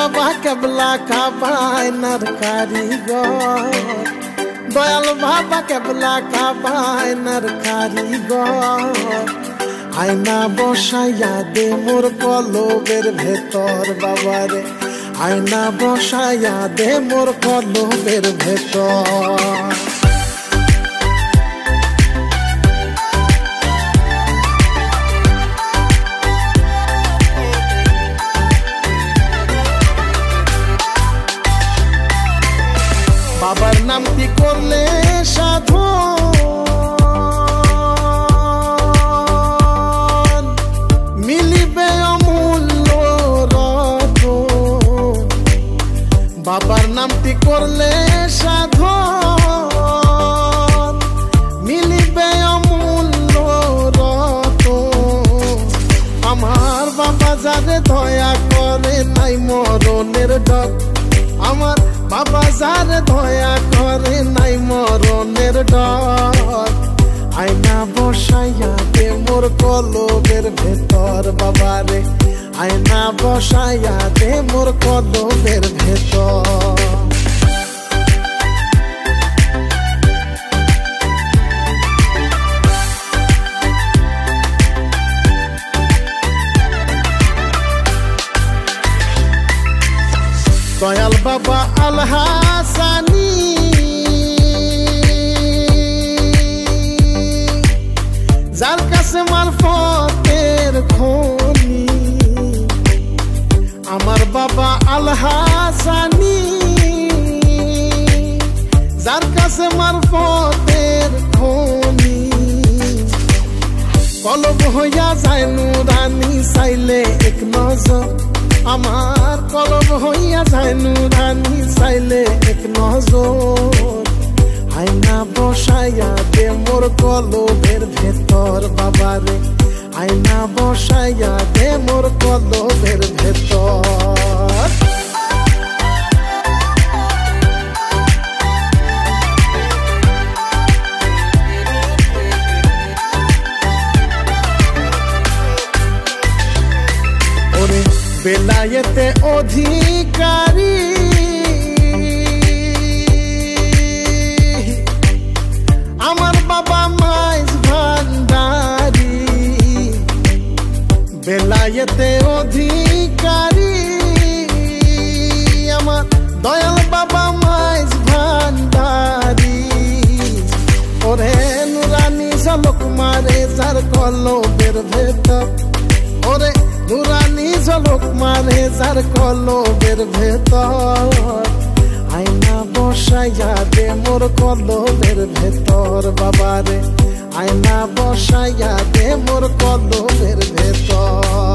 বাবা কেবলা কাবায়নার কারিগর, দয়াল বাবা কেবলা কাবায়নার কারিগর। আয়না বসাইয়া দে মোর কলবের ভেতর বাবারে, আয়না বসাইয়া দে মোর কলবের ভেতর। বাবার নামটি করলে সাধু, মিলিবে অমূল্য রতন। বাবার নামটি করলে সাধু, মিলিবে অমূল্য রতন। আমার বাবা যারে দয়া করে নাই মরণের ডর, আমার বাবা যারে দয়া করে নাই মরণের ডর। আয়না বসাইয়া দে মোর কলবের ভেতর বাবারে, আয়না বসাইয়া দে মোর কলবের ভেতর। দয়াল বাবা আল হাসানি, যার কাছে মারফতের খনি। আমার বাবা আল হাসানি, যার কাছে মারফতের খনি। কলব হইয়া যায় নুরানি চাইলে এক নজর, আমার কলব হইয়া যায় নুরানি চাইলে এক নজর। আয়না বসাইয়া দে মোর কলবের ভেতর বাবারে, আয়না বসাইয়া দে মোর কলবের ভেতর। ওরে বেলায়েতে অধিকারী, আমার বাবা মাইজ ভান্ডারি। বেলায়েতে অধিকারী, আমার দয়াল বাবা মাইজ ভান্ডারি। ওরে নুরানি ঝলক মারে যার কলবের ভেতর, ওরে নুরানি ঝলক মারে যার কলবের ভেতর। আয়না বসাইয়া দে মোর কলবের ভেতর বাবারে, আয়না বসাইয়া দে মোর কলবের ভেতর।